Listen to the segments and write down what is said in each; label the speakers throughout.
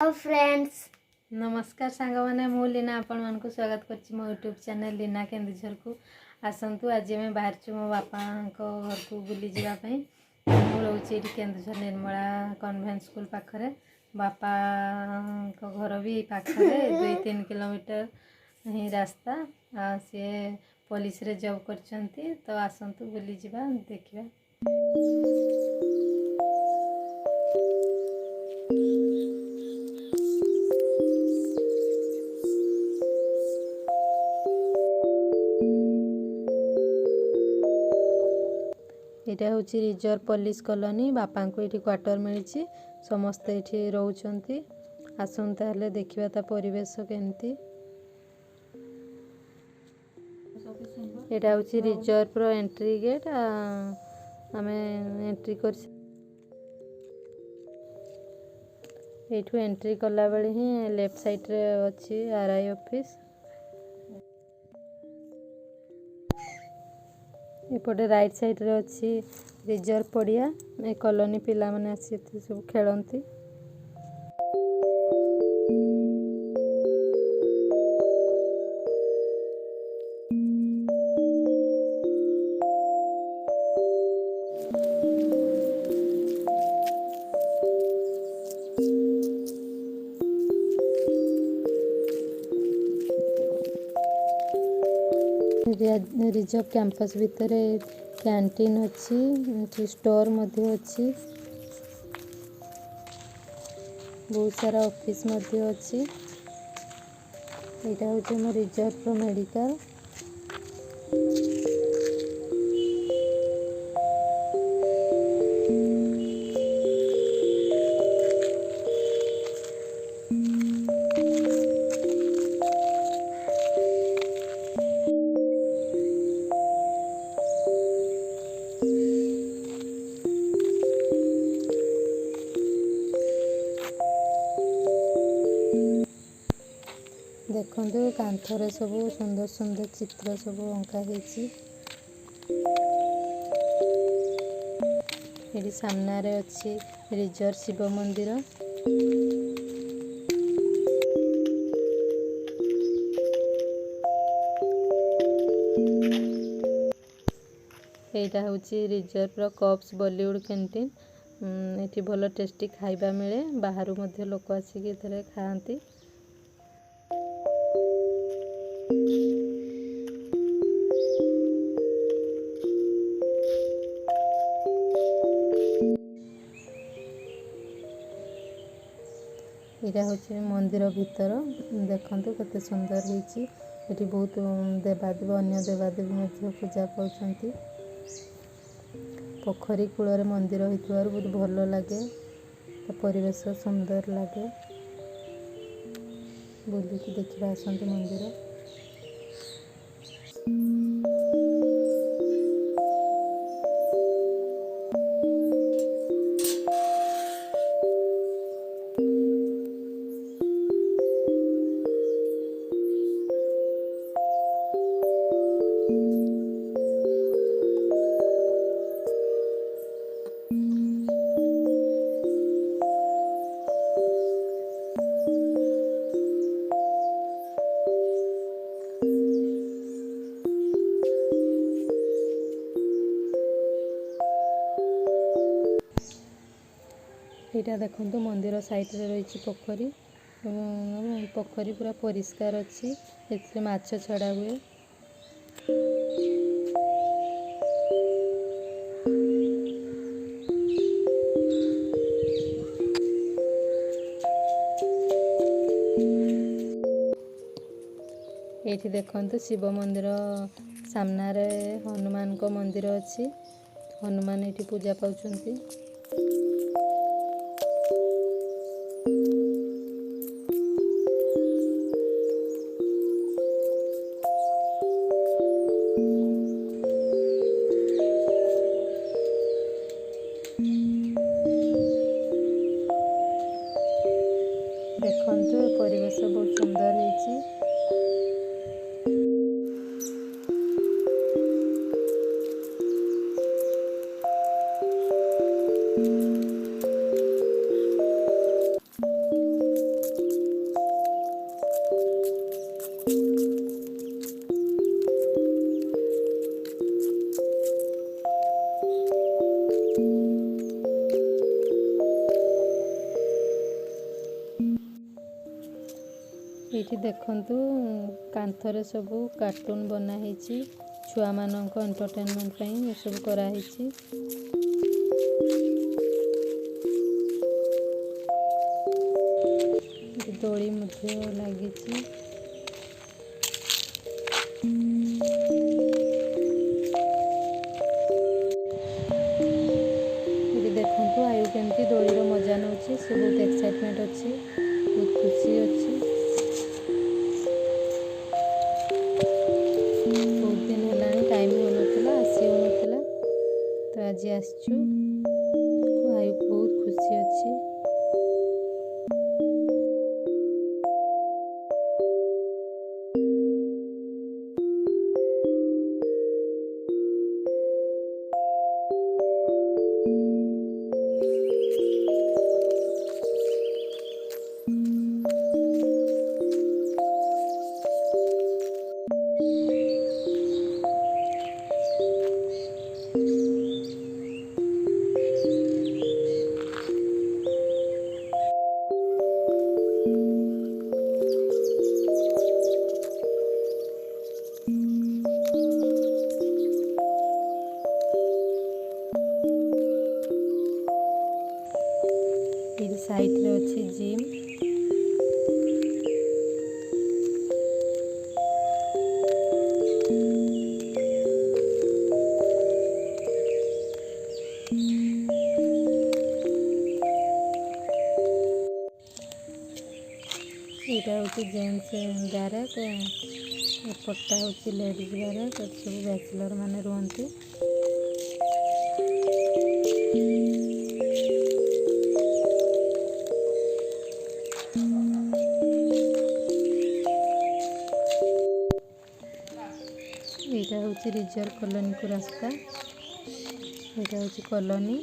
Speaker 1: Hello friends.
Speaker 2: नमस्कार सांग मैंने मु लीना आपण मान को स्वागत करछि मो यूट्यूब चैनल लीना केंदुझर को। आसंतु आज मैं बाहर छु मो बापा को घर को बुली जिबा पई। मु रहउछि एठी केंदुझर निर्मला कन्वेंट स्कूल पाखरे। बापा को घर भी पाखरे 2-3 किलोमीटर ही रास्ता। से पुलिस रे जॉब करछंती तो आसंतु बुली जिबा देखिबा। एटा हूँ रिजर्व पुलिस कॉलोनी। बापा को ये क्वार्टर मिली समस्ते ये रोचंती। आसंता हेले देखिबा ता परिवेश केमती। एटा हूँ रिजर्व रो एंट्री गेट। आमे एंट्री कर एठू एंट्री कला बेले ही लेफ्ट साइड रे अछि आरआई ऑफिस। एपटे राइट साइड रे अछि रिजर्व पड़िया। ए कॉलोनी पिला माने आसी सब खेलंती। रिजर्व कैंपस भीतर कैंटीन अच्छी स्टोर मध्य अच्छी बहुत सारा ऑफिस मध्य अच्छी। यहाँ हूँ रिजर्व मेडिकल। देखो कांथरे सब सुंदर सुंदर चित्र सब अंका ये सामने अच्छी रिजर्व शिव मंदिर। यहाँ हूँ रिजर्व कप्स बॉलीवुड कैंटीन। ये भल टेस्टी खाइबा मिले। बाहर मध्य लोक आसिक खाती। यहाँ हूँ मंदिर भीतर। देखो केते सुंदर होती। ये बहुत देवादेव अन्य देवादेवी पूजा पाती। पोखरी कूल मंदिर होता बहुत भल लगे। परिवेश सुंदर लगे। बुलिकी देखा आसंतु मंदिर। यहाँ देखो मंदिर साइड रे रही पोखरी। पोखरी पूरा परिष्कार अच्छी। माछ छड़ा हुए। ये देखो शिव मंदिर सामने हनुमान को मंदिर अच्छी। हनुमान ये पूजा पाउछंती। देखो परिवेश बहुत सुंदर है। ये देखंतु कांथरे सबू कार्टून बना हेची छुआ मानक एंटरटेनमेंट पई सब करा हेची। दोड़ी मध्ये लागिची। ये देखंतु आयु केमती दोड़ी रो मजा नउची से बहुत एक्साइटमेंट अछि बहुत खुशी अछि। बहुत दिन हेलानी टाइम हो नथला आसी हो नथला तो आज आसछु आयु बहुत खुशी अछि। ये साइड रे अछि जिम। यहाँ हूँ जेन्ट्स ग्यारेज एपटा हूँ लेडीज ग्यारेज सब बैचलर माने रुहती। यहाँ हूँ रिजर्व कॉलोनी को रास्ता। यहाँ हूँ कॉलोनी।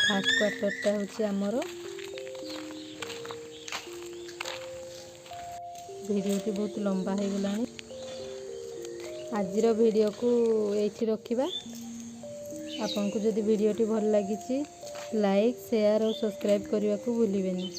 Speaker 2: फास्ट क्वार्टरटा हूँ आमर। भिडियोटी बहुत लंबा हो गला। आजिर वीडियो को एठी रखिबा। आपन को जदि वीडियोटी भल लागिछि लाइक शेयर और सब्सक्राइब करने को भूलिबेनी।